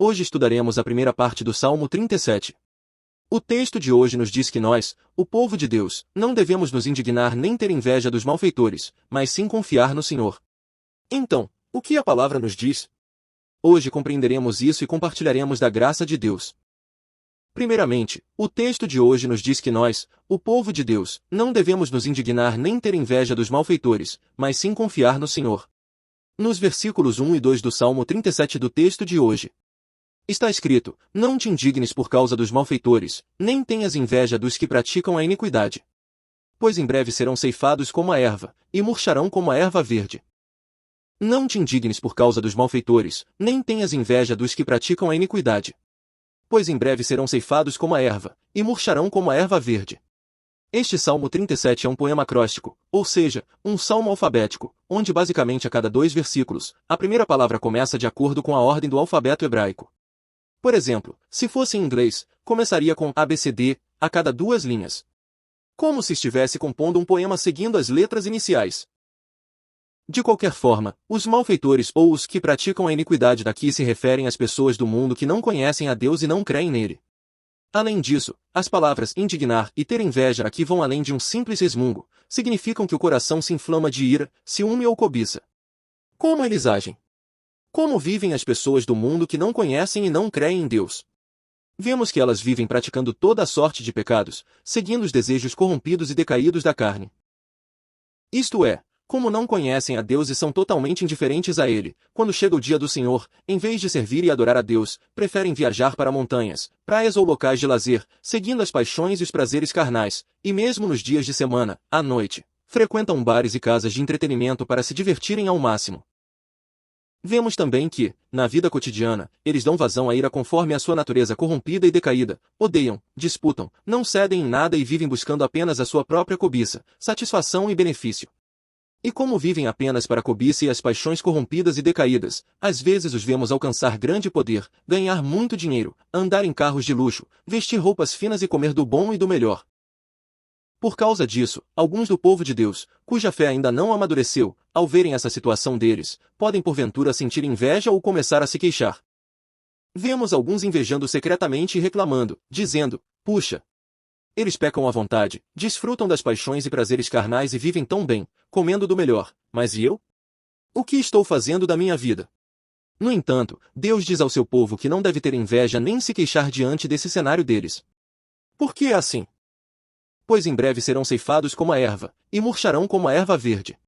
Hoje estudaremos a primeira parte do Salmo 37. O texto de hoje nos diz que nós, o povo de Deus, não devemos nos indignar nem ter inveja dos malfeitores, mas sim confiar no Senhor. Então, o que a palavra nos diz? Hoje compreenderemos isso e compartilharemos da graça de Deus. Primeiramente, o texto de hoje nos diz que nós, o povo de Deus, não devemos nos indignar nem ter inveja dos malfeitores, mas sim confiar no Senhor. Nos versículos 1 e 2 do Salmo 37 do texto de hoje, está escrito: não te indignes por causa dos malfeitores, nem tenhas inveja dos que praticam a iniquidade. Pois em breve serão ceifados como a erva, e murcharão como a erva verde. Não te indignes por causa dos malfeitores, nem tenhas inveja dos que praticam a iniquidade. Pois em breve serão ceifados como a erva, e murcharão como a erva verde. Este Salmo 37 é um poema acróstico, ou seja, um salmo alfabético, onde basicamente a cada 2 versículos, a primeira palavra começa de acordo com a ordem do alfabeto hebraico. Por exemplo, se fosse em inglês, começaria com ABCD, a cada 2 linhas. Como se estivesse compondo um poema seguindo as letras iniciais. De qualquer forma, os malfeitores ou os que praticam a iniquidade daqui se referem às pessoas do mundo que não conhecem a Deus e não creem nele. Além disso, as palavras indignar e ter inveja aqui vão além de um simples resmungo, significam que o coração se inflama de ira, ciúme ou cobiça. Como eles agem? Como vivem as pessoas do mundo que não conhecem e não creem em Deus? Vemos que elas vivem praticando toda a sorte de pecados, seguindo os desejos corrompidos e decaídos da carne. Isto é, como não conhecem a Deus e são totalmente indiferentes a Ele, quando chega o dia do Senhor, em vez de servir e adorar a Deus, preferem viajar para montanhas, praias ou locais de lazer, seguindo as paixões e os prazeres carnais, e mesmo nos dias de semana, à noite, frequentam bares e casas de entretenimento para se divertirem ao máximo. Vemos também que, na vida cotidiana, eles dão vazão à ira conforme a sua natureza corrompida e decaída, odeiam, disputam, não cedem em nada e vivem buscando apenas a sua própria cobiça, satisfação e benefício. E como vivem apenas para a cobiça e as paixões corrompidas e decaídas, às vezes os vemos alcançar grande poder, ganhar muito dinheiro, andar em carros de luxo, vestir roupas finas e comer do bom e do melhor. Por causa disso, alguns do povo de Deus, cuja fé ainda não amadureceu, ao verem essa situação deles, podem porventura sentir inveja ou começar a se queixar. Vemos alguns invejando secretamente e reclamando, dizendo: puxa! Eles pecam à vontade, desfrutam das paixões e prazeres carnais e vivem tão bem, comendo do melhor, mas e eu? O que estou fazendo da minha vida? No entanto, Deus diz ao seu povo que não deve ter inveja nem se queixar diante desse cenário deles. Por que é assim? Pois em breve serão ceifados como a erva, e murcharão como a erva verde.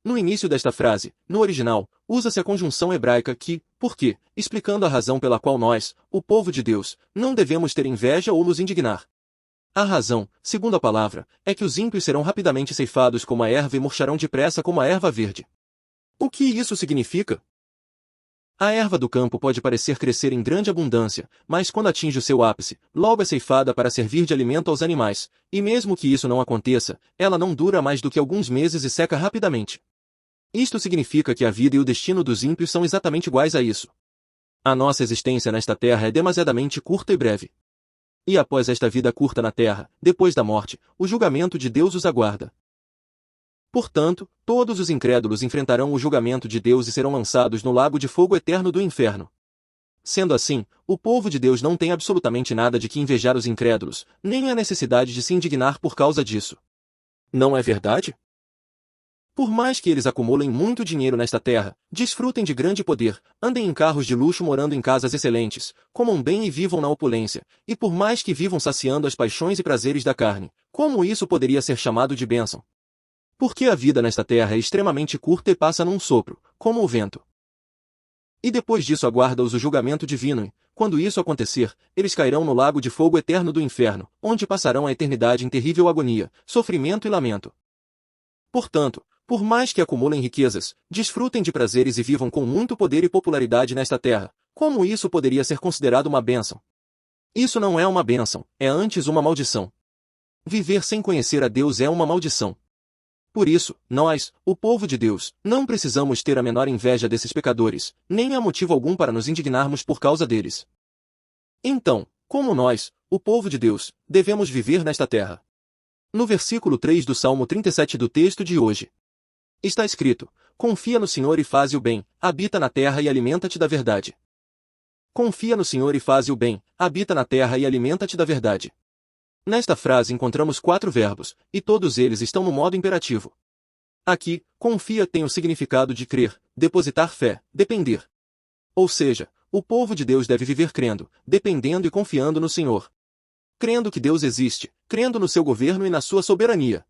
No início desta frase, no original, usa-se a conjunção hebraica que, porque, explicando a razão pela qual nós, o povo de Deus, não devemos ter inveja ou nos indignar. A razão, segundo a palavra, é que os ímpios serão rapidamente ceifados como a erva e murcharão depressa como a erva verde. O que isso significa? A erva do campo pode parecer crescer em grande abundância, mas quando atinge o seu ápice, logo é ceifada para servir de alimento aos animais, e mesmo que isso não aconteça, ela não dura mais do que alguns meses e seca rapidamente. Isto significa que a vida e o destino dos ímpios são exatamente iguais a isso. A nossa existência nesta terra é demasiadamente curta e breve. E após esta vida curta na terra, depois da morte, o julgamento de Deus os aguarda. Portanto, todos os incrédulos enfrentarão o julgamento de Deus e serão lançados no lago de fogo eterno do inferno. Sendo assim, o povo de Deus não tem absolutamente nada de que invejar os incrédulos, nem a necessidade de se indignar por causa disso. Não é verdade? Por mais que eles acumulem muito dinheiro nesta terra, desfrutem de grande poder, andem em carros de luxo morando em casas excelentes, comam bem e vivam na opulência, e por mais que vivam saciando as paixões e prazeres da carne, como isso poderia ser chamado de bênção? Porque a vida nesta terra é extremamente curta e passa num sopro, como o vento. E depois disso aguarda-os o julgamento divino e, quando isso acontecer, eles cairão no lago de fogo eterno do inferno, onde passarão a eternidade em terrível agonia, sofrimento e lamento. Portanto, por mais que acumulem riquezas, desfrutem de prazeres e vivam com muito poder e popularidade nesta terra, como isso poderia ser considerado uma bênção? Isso não é uma bênção, é antes uma maldição. Viver sem conhecer a Deus é uma maldição. Por isso, nós, o povo de Deus, não precisamos ter a menor inveja desses pecadores, nem há motivo algum para nos indignarmos por causa deles. Então, como nós, o povo de Deus, devemos viver nesta terra? No versículo 3 do Salmo 37 do texto de hoje, está escrito: confia no Senhor e faze o bem, habita na terra e alimenta-te da verdade. Confia no Senhor e faze o bem, habita na terra e alimenta-te da verdade. Nesta frase encontramos 4 verbos, e todos eles estão no modo imperativo. Aqui, confia tem o significado de crer, depositar fé, depender. Ou seja, o povo de Deus deve viver crendo, dependendo e confiando no Senhor. Crendo que Deus existe, crendo no seu governo e na sua soberania.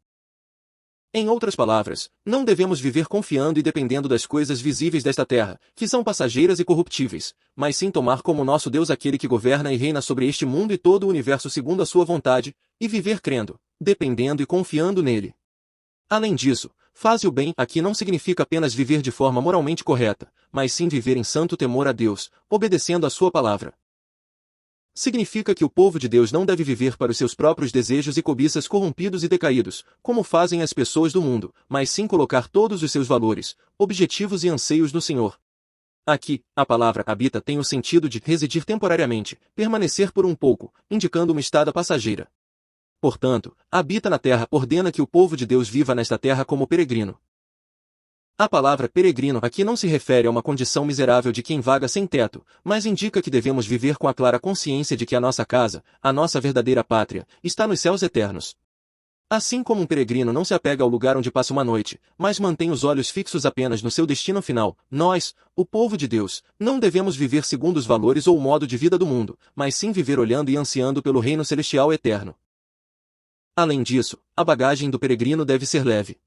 Em outras palavras, não devemos viver confiando e dependendo das coisas visíveis desta terra, que são passageiras e corruptíveis, mas sim tomar como nosso Deus aquele que governa e reina sobre este mundo e todo o universo segundo a sua vontade, e viver crendo, dependendo e confiando nele. Além disso, faze o bem aqui não significa apenas viver de forma moralmente correta, mas sim viver em santo temor a Deus, obedecendo a sua palavra. Significa que o povo de Deus não deve viver para os seus próprios desejos e cobiças corrompidos e decaídos, como fazem as pessoas do mundo, mas sim colocar todos os seus valores, objetivos e anseios no Senhor. Aqui, a palavra habita tem o sentido de residir temporariamente, permanecer por um pouco, indicando uma estada passageira. Portanto, habita na terra ordena que o povo de Deus viva nesta terra como peregrino. A palavra peregrino aqui não se refere a uma condição miserável de quem vaga sem teto, mas indica que devemos viver com a clara consciência de que a nossa casa, a nossa verdadeira pátria, está nos céus eternos. Assim como um peregrino não se apega ao lugar onde passa uma noite, mas mantém os olhos fixos apenas no seu destino final, nós, o povo de Deus, não devemos viver segundo os valores ou o modo de vida do mundo, mas sim viver olhando e ansiando pelo reino celestial eterno. Além disso, a bagagem do peregrino deve ser leve.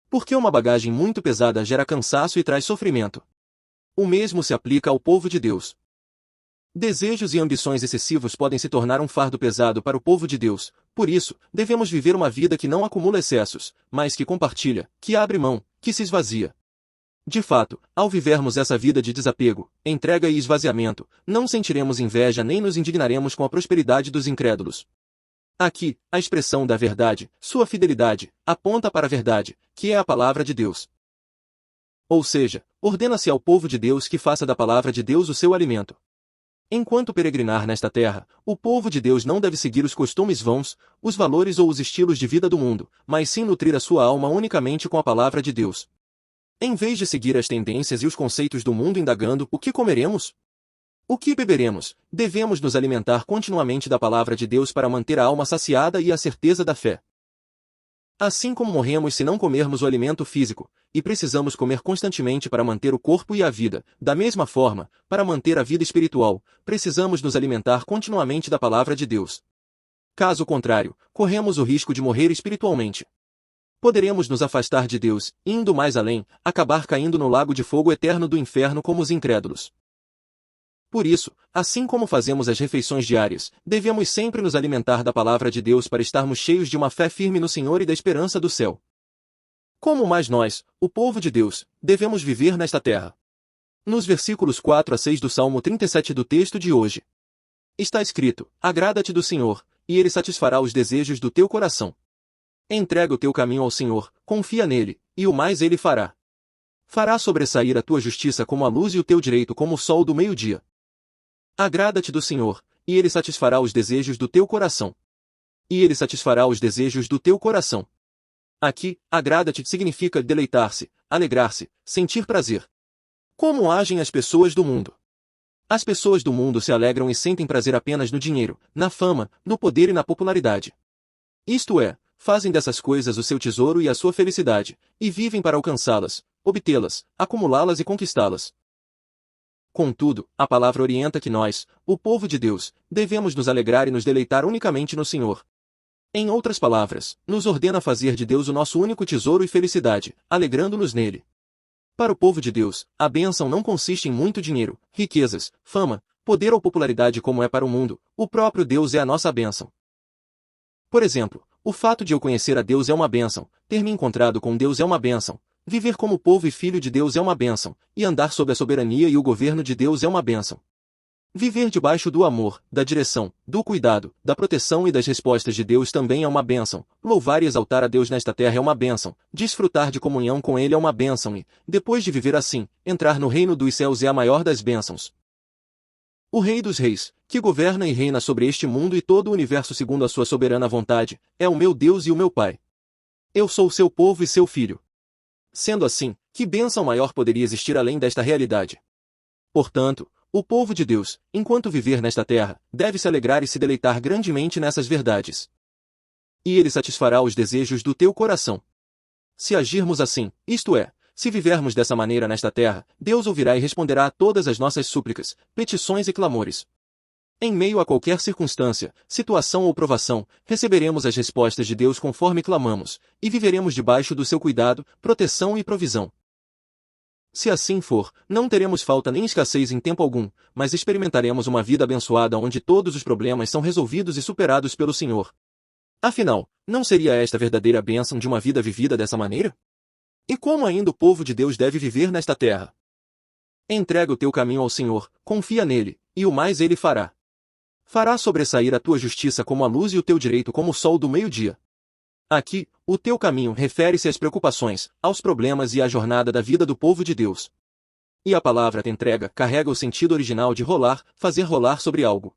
Porque uma bagagem muito pesada gera cansaço e traz sofrimento. O mesmo se aplica ao povo de Deus. Desejos e ambições excessivos podem se tornar um fardo pesado para o povo de Deus, por isso, devemos viver uma vida que não acumula excessos, mas que compartilha, que abre mão, que se esvazia. De fato, ao vivermos essa vida de desapego, entrega e esvaziamento, não sentiremos inveja nem nos indignaremos com a prosperidade dos incrédulos. Aqui, a expressão da verdade, sua fidelidade, aponta para a verdade, que é a palavra de Deus. Ou seja, ordena-se ao povo de Deus que faça da palavra de Deus o seu alimento. Enquanto peregrinar nesta terra, o povo de Deus não deve seguir os costumes vãos, os valores ou os estilos de vida do mundo, mas sim nutrir a sua alma unicamente com a palavra de Deus. Em vez de seguir as tendências e os conceitos do mundo indagando o que comeremos, o que beberemos, devemos nos alimentar continuamente da palavra de Deus para manter a alma saciada e a certeza da fé. Assim como morremos se não comermos o alimento físico, e precisamos comer constantemente para manter o corpo e a vida, da mesma forma, para manter a vida espiritual, precisamos nos alimentar continuamente da palavra de Deus. Caso contrário, corremos o risco de morrer espiritualmente. Poderemos nos afastar de Deus, indo mais além, acabar caindo no lago de fogo eterno do inferno como os incrédulos. Por isso, assim como fazemos as refeições diárias, devemos sempre nos alimentar da palavra de Deus para estarmos cheios de uma fé firme no Senhor e da esperança do céu. Como mais nós, o povo de Deus, devemos viver nesta terra. Nos versículos 4 a 6 do Salmo 37 do texto de hoje, está escrito: agrada-te do Senhor, e Ele satisfará os desejos do teu coração. Entrega o teu caminho ao Senhor, confia nele, e o mais Ele fará. Fará sobressair a tua justiça como a luz e o teu direito como o sol do meio-dia. Agrada-te do Senhor, e Ele satisfará os desejos do teu coração. E Ele satisfará os desejos do teu coração. Aqui, agrada-te significa deleitar-se, alegrar-se, sentir prazer. Como agem as pessoas do mundo? As pessoas do mundo se alegram e sentem prazer apenas no dinheiro, na fama, no poder e na popularidade. Isto é, fazem dessas coisas o seu tesouro e a sua felicidade, e vivem para alcançá-las, obtê-las, acumulá-las e conquistá-las. Contudo, a palavra orienta que nós, o povo de Deus, devemos nos alegrar e nos deleitar unicamente no Senhor. Em outras palavras, nos ordena fazer de Deus o nosso único tesouro e felicidade, alegrando-nos nele. Para o povo de Deus, a bênção não consiste em muito dinheiro, riquezas, fama, poder ou popularidade como é para o mundo, o próprio Deus é a nossa bênção. Por exemplo, o fato de eu conhecer a Deus é uma bênção, ter me encontrado com Deus é uma bênção, viver como povo e filho de Deus é uma bênção, e andar sob a soberania e o governo de Deus é uma bênção. Viver debaixo do amor, da direção, do cuidado, da proteção e das respostas de Deus também é uma bênção. Louvar e exaltar a Deus nesta terra é uma bênção. Desfrutar de comunhão com Ele é uma bênção e, depois de viver assim, entrar no reino dos céus é a maior das bênçãos. O Rei dos Reis, que governa e reina sobre este mundo e todo o universo segundo a sua soberana vontade, é o meu Deus e o meu Pai. Eu sou seu povo e seu filho. Sendo assim, que bênção maior poderia existir além desta realidade? Portanto, O povo de Deus, enquanto viver nesta terra, deve se alegrar e se deleitar grandemente nessas verdades. E ele satisfará os desejos do teu coração. Se agirmos assim, isto é, se vivermos dessa maneira nesta terra, Deus ouvirá e responderá a todas as nossas súplicas, petições e clamores. Em meio a qualquer circunstância, situação ou provação, receberemos as respostas de Deus conforme clamamos, e viveremos debaixo do seu cuidado, proteção e provisão. Se assim for, não teremos falta nem escassez em tempo algum, mas experimentaremos uma vida abençoada onde todos os problemas são resolvidos e superados pelo Senhor. Afinal, não seria esta a verdadeira bênção de uma vida vivida dessa maneira? E como ainda o povo de Deus deve viver nesta terra? Entrega o teu caminho ao Senhor, confia nele, e o mais ele fará. Fará sobressair a tua justiça como a luz e o teu direito como o sol do meio-dia. Aqui, o teu caminho refere-se às preocupações, aos problemas e à jornada da vida do povo de Deus. E a palavra entrega carrega o sentido original de rolar, fazer rolar sobre algo.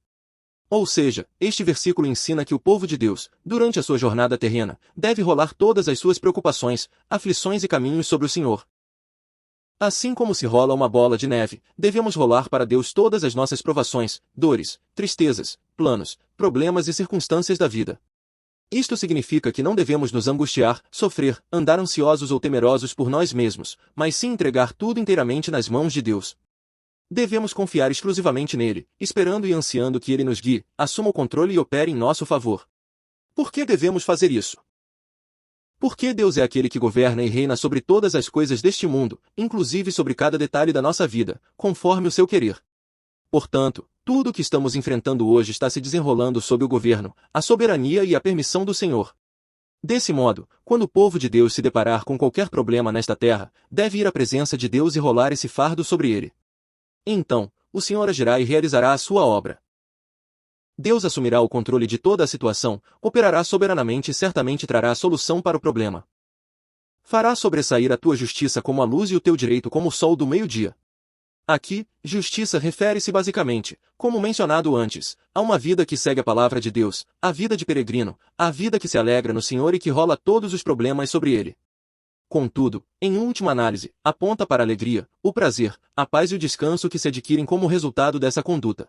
Ou seja, este versículo ensina que o povo de Deus, durante a sua jornada terrena, deve rolar todas as suas preocupações, aflições e caminhos sobre o Senhor. Assim como se rola uma bola de neve, devemos rolar para Deus todas as nossas provações, dores, tristezas, planos, problemas e circunstâncias da vida. Isto significa que não devemos nos angustiar, sofrer, andar ansiosos ou temerosos por nós mesmos, mas sim entregar tudo inteiramente nas mãos de Deus. Devemos confiar exclusivamente nele, esperando e ansiando que ele nos guie, assuma o controle e opere em nosso favor. Por que devemos fazer isso? Porque Deus é aquele que governa e reina sobre todas as coisas deste mundo, inclusive sobre cada detalhe da nossa vida, conforme o seu querer. Portanto, tudo o que estamos enfrentando hoje está se desenrolando sob o governo, a soberania e a permissão do Senhor. Desse modo, quando o povo de Deus se deparar com qualquer problema nesta terra, deve ir à presença de Deus e rolar esse fardo sobre ele. Então, o Senhor agirá e realizará a sua obra. Deus assumirá o controle de toda a situação, operará soberanamente e certamente trará a solução para o problema. Fará sobressair a tua justiça como a luz e o teu direito como o sol do meio-dia. Aqui, justiça refere-se basicamente, como mencionado antes, a uma vida que segue a palavra de Deus, a vida de peregrino, a vida que se alegra no Senhor e que rola todos os problemas sobre ele. Contudo, em última análise, aponta para a alegria, o prazer, a paz e o descanso que se adquirem como resultado dessa conduta.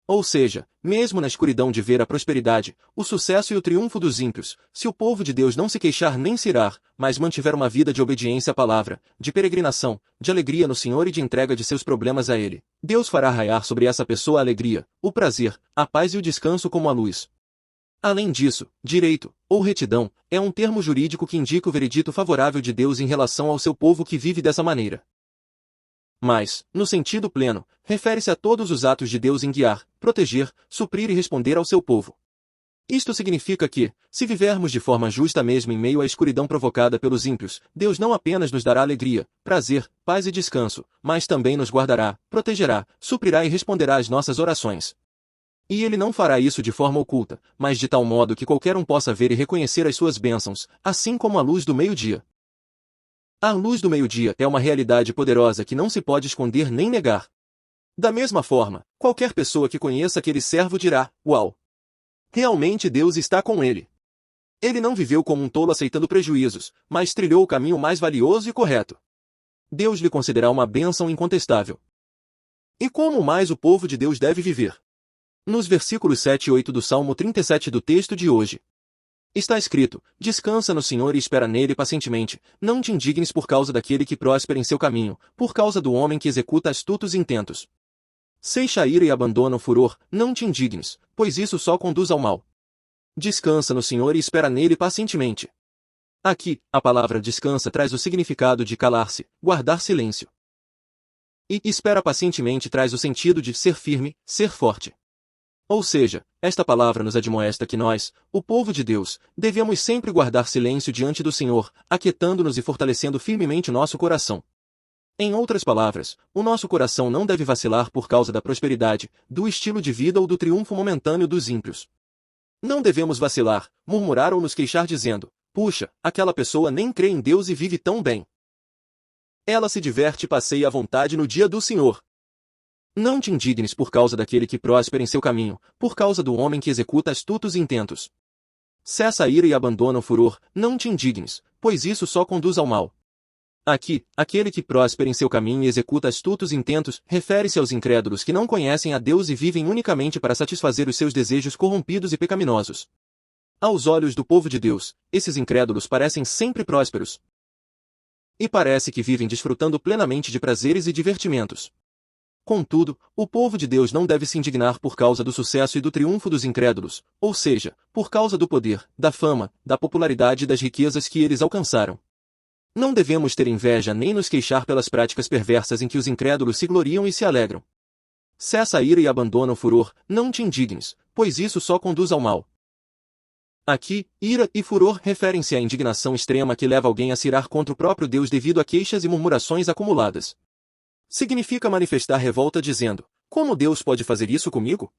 Ou seja, mesmo na escuridão de ver a prosperidade, o sucesso e o triunfo dos ímpios, se o povo de Deus não se queixar nem se irar, mas mantiver uma vida de obediência à palavra, de peregrinação, de alegria no Senhor e de entrega de seus problemas a Ele, Deus fará raiar sobre essa pessoa a alegria, o prazer, a paz e o descanso como a luz. Além disso, direito, ou retidão, é um termo jurídico que indica o veredito favorável de Deus em relação ao seu povo que vive dessa maneira. Mas, no sentido pleno, refere-se a todos os atos de Deus em guiar, proteger, suprir e responder ao seu povo. Isto significa que, se vivermos de forma justa mesmo em meio à escuridão provocada pelos ímpios, Deus não apenas nos dará alegria, prazer, paz e descanso, mas também nos guardará, protegerá, suprirá e responderá às nossas orações. E ele não fará isso de forma oculta, mas de tal modo que qualquer um possa ver e reconhecer as suas bênçãos, assim como a luz do meio-dia. A luz do meio-dia é uma realidade poderosa que não se pode esconder nem negar. Da mesma forma, qualquer pessoa que conheça aquele servo dirá, uau! Realmente Deus está com ele. Ele não viveu como um tolo aceitando prejuízos, mas trilhou o caminho mais valioso e correto. Deus lhe concederá uma bênção incontestável. E como mais o povo de Deus deve viver? Nos versículos 7 e 8 do Salmo 37 do texto de hoje. Está escrito, descansa no Senhor e espera nele pacientemente, não te indignes por causa daquele que prospera em seu caminho, por causa do homem que executa astutos intentos. Ceixa a ira e abandona o furor, não te indignes, pois isso só conduz ao mal. Descansa no Senhor e espera nele pacientemente. Aqui, a palavra descansa traz o significado de calar-se, guardar silêncio. E espera pacientemente traz o sentido de ser firme, ser forte. Ou seja, esta palavra nos admoesta que nós, o povo de Deus, devemos sempre guardar silêncio diante do Senhor, aquietando-nos e fortalecendo firmemente nosso coração. Em outras palavras, o nosso coração não deve vacilar por causa da prosperidade, do estilo de vida ou do triunfo momentâneo dos ímpios. Não devemos vacilar, murmurar ou nos queixar dizendo, puxa, aquela pessoa nem crê em Deus e vive tão bem. Ela se diverte e passeia à vontade no dia do Senhor. Não te indignes por causa daquele que prospera em seu caminho, por causa do homem que executa astutos intentos. Cessa a ira e abandona o furor, não te indignes, pois isso só conduz ao mal. Aqui, aquele que prospera em seu caminho e executa astutos intentos, refere-se aos incrédulos que não conhecem a Deus e vivem unicamente para satisfazer os seus desejos corrompidos e pecaminosos. Aos olhos do povo de Deus, esses incrédulos parecem sempre prósperos. E parece que vivem desfrutando plenamente de prazeres e divertimentos. Contudo, o povo de Deus não deve se indignar por causa do sucesso e do triunfo dos incrédulos, ou seja, por causa do poder, da fama, da popularidade e das riquezas que eles alcançaram. Não devemos ter inveja nem nos queixar pelas práticas perversas em que os incrédulos se gloriam e se alegram. Cessa a ira e abandona o furor, não te indignes, pois isso só conduz ao mal. Aqui, ira e furor referem-se à indignação extrema que leva alguém a se irar contra o próprio Deus devido a queixas e murmurações acumuladas. Significa manifestar revolta dizendo: como Deus pode fazer isso comigo?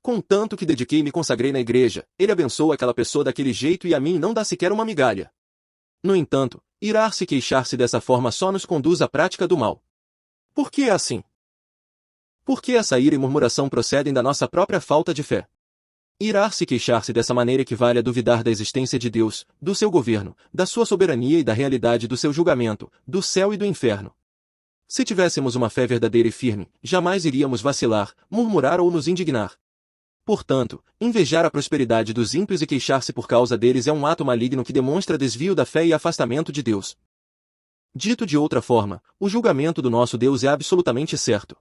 Contanto que dediquei e me consagrei na igreja, ele abençoa aquela pessoa daquele jeito e a mim não dá sequer uma migalha. No entanto, irar-se e queixar-se dessa forma só nos conduz à prática do mal. Por que é assim? Porque essa ira e murmuração procedem da nossa própria falta de fé. Irar-se e queixar-se dessa maneira equivale a duvidar da existência de Deus, do seu governo, da sua soberania e da realidade do seu julgamento, do céu e do inferno. Se tivéssemos uma fé verdadeira e firme, jamais iríamos vacilar, murmurar ou nos indignar. Portanto, invejar a prosperidade dos ímpios e queixar-se por causa deles é um ato maligno que demonstra desvio da fé e afastamento de Deus. Dito de outra forma, o julgamento do nosso Deus é absolutamente certo.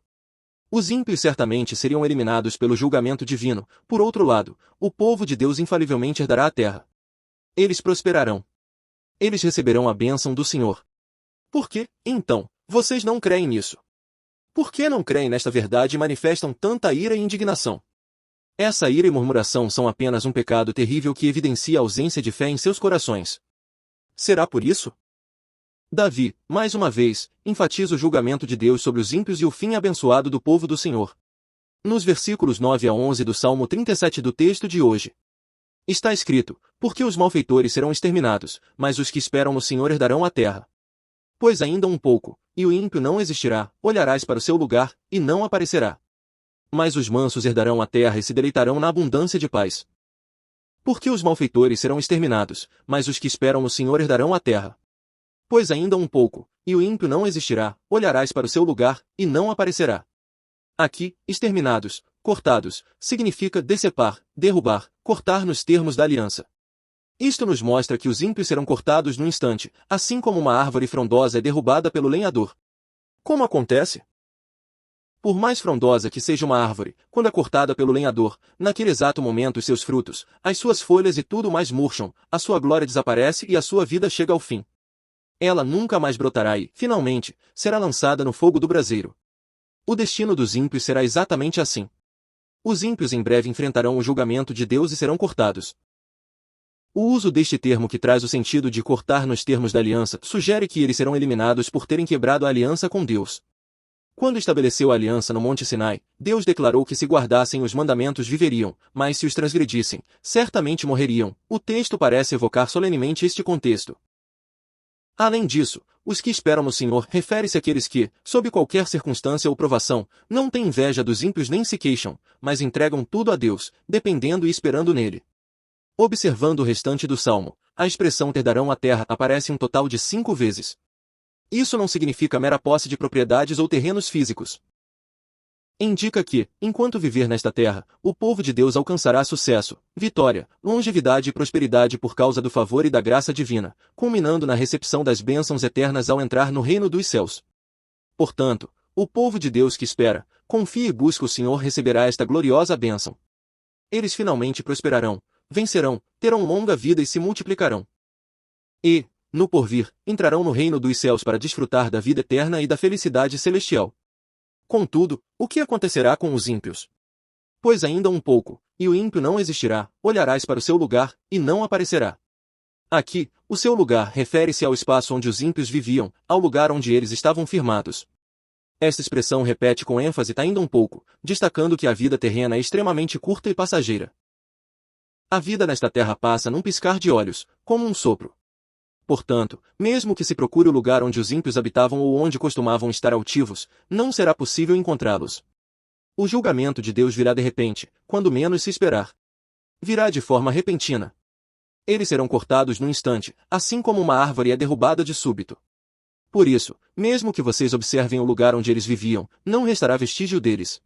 Os ímpios certamente seriam eliminados pelo julgamento divino. Por outro lado, o povo de Deus infalivelmente herdará a terra. Eles prosperarão. Eles receberão a bênção do Senhor. Por que, então, vocês não creem nisso? Por que não creem nesta verdade e manifestam tanta ira e indignação? Essa ira e murmuração são apenas um pecado terrível que evidencia a ausência de fé em seus corações. Será por isso? Davi, mais uma vez, enfatiza o julgamento de Deus sobre os ímpios e o fim abençoado do povo do Senhor. Nos versículos 9 a 11 do Salmo 37 do texto de hoje. Está escrito: porque os malfeitores serão exterminados, mas os que esperam no Senhor herdarão a terra. Pois ainda um pouco, e o ímpio não existirá, olharás para o seu lugar, e não aparecerá. Mas os mansos herdarão a terra e se deleitarão na abundância de paz. Porque os malfeitores serão exterminados, mas os que esperam no Senhor herdarão a terra. Pois ainda um pouco, e o ímpio não existirá, olharás para o seu lugar, e não aparecerá. Aqui, exterminados, cortados, significa decepar, derrubar, cortar nos termos da aliança. Isto nos mostra que os ímpios serão cortados num instante, assim como uma árvore frondosa é derrubada pelo lenhador. Como acontece? Por mais frondosa que seja uma árvore, quando é cortada pelo lenhador, naquele exato momento os seus frutos, as suas folhas e tudo mais murcham, a sua glória desaparece e a sua vida chega ao fim. Ela nunca mais brotará e, finalmente, será lançada no fogo do braseiro. O destino dos ímpios será exatamente assim. Os ímpios em breve enfrentarão o julgamento de Deus e serão cortados. O uso deste termo, que traz o sentido de cortar nos termos da aliança, sugere que eles serão eliminados por terem quebrado a aliança com Deus. Quando estabeleceu a aliança no Monte Sinai, Deus declarou que se guardassem os mandamentos viveriam, mas se os transgredissem, certamente morreriam. O texto parece evocar solenemente este contexto. Além disso, os que esperam no Senhor refere-se àqueles que, sob qualquer circunstância ou provação, não têm inveja dos ímpios nem se queixam, mas entregam tudo a Deus, dependendo e esperando nele. Observando o restante do Salmo, a expressão herdarão a terra aparece um total de 5 vezes. Isso não significa mera posse de propriedades ou terrenos físicos. Indica que, enquanto viver nesta terra, o povo de Deus alcançará sucesso, vitória, longevidade e prosperidade por causa do favor e da graça divina, culminando na recepção das bênçãos eternas ao entrar no reino dos céus. Portanto, o povo de Deus que espera, confia e busca o Senhor receberá esta gloriosa bênção. Eles finalmente prosperarão, vencerão, terão longa vida e se multiplicarão. E, no porvir, entrarão no reino dos céus para desfrutar da vida eterna e da felicidade celestial. Contudo, o que acontecerá com os ímpios? Pois ainda um pouco, e o ímpio não existirá, olharás para o seu lugar, e não aparecerá. Aqui, o seu lugar refere-se ao espaço onde os ímpios viviam, ao lugar onde eles estavam firmados. Esta expressão repete com ênfase ainda um pouco, destacando que a vida terrena é extremamente curta e passageira. A vida nesta terra passa num piscar de olhos, como um sopro. Portanto, mesmo que se procure o lugar onde os ímpios habitavam ou onde costumavam estar altivos, não será possível encontrá-los. O julgamento de Deus virá de repente, quando menos se esperar. Virá de forma repentina. Eles serão cortados num instante, assim como uma árvore é derrubada de súbito. Por isso, mesmo que vocês observem o lugar onde eles viviam, não restará vestígio deles.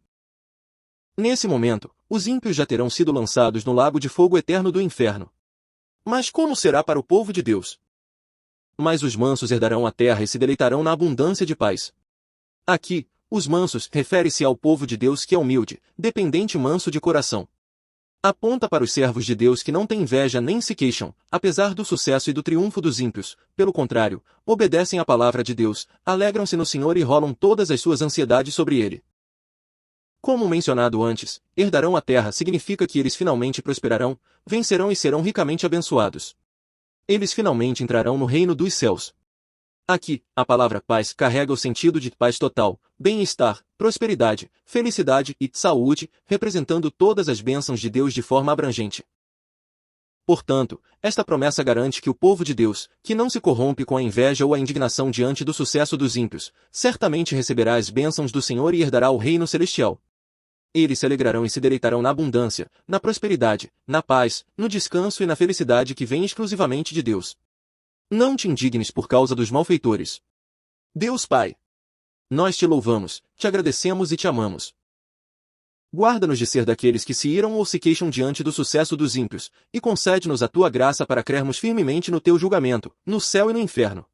Nesse momento, os ímpios já terão sido lançados no lago de fogo eterno do inferno. Mas como será para o povo de Deus? Mas os mansos herdarão a terra e se deleitarão na abundância de paz. Aqui, os mansos refere-se ao povo de Deus que é humilde, dependente e manso de coração. Aponta para os servos de Deus que não têm inveja nem se queixam, apesar do sucesso e do triunfo dos ímpios. Pelo contrário, obedecem à palavra de Deus, alegram-se no Senhor e rolam todas as suas ansiedades sobre ele. Como mencionado antes, herdarão a terra significa que eles finalmente prosperarão, vencerão e serão ricamente abençoados. Eles finalmente entrarão no reino dos céus. Aqui, a palavra paz carrega o sentido de paz total, bem-estar, prosperidade, felicidade e saúde, representando todas as bênçãos de Deus de forma abrangente. Portanto, esta promessa garante que o povo de Deus, que não se corrompe com a inveja ou a indignação diante do sucesso dos ímpios, certamente receberá as bênçãos do Senhor e herdará o reino celestial. Eles se alegrarão e se deleitarão na abundância, na prosperidade, na paz, no descanso e na felicidade que vem exclusivamente de Deus. Não te indignes por causa dos malfeitores. Deus Pai, nós te louvamos, te agradecemos e te amamos. Guarda-nos de ser daqueles que se iram ou se queixam diante do sucesso dos ímpios, e concede-nos a tua graça para crermos firmemente no teu julgamento, no céu e no inferno.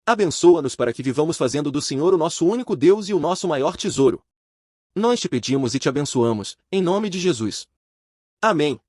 Abençoa-nos para que vivamos fazendo do Senhor o nosso único Deus e o nosso maior tesouro. Nós te pedimos e te abençoamos, em nome de Jesus. Amém.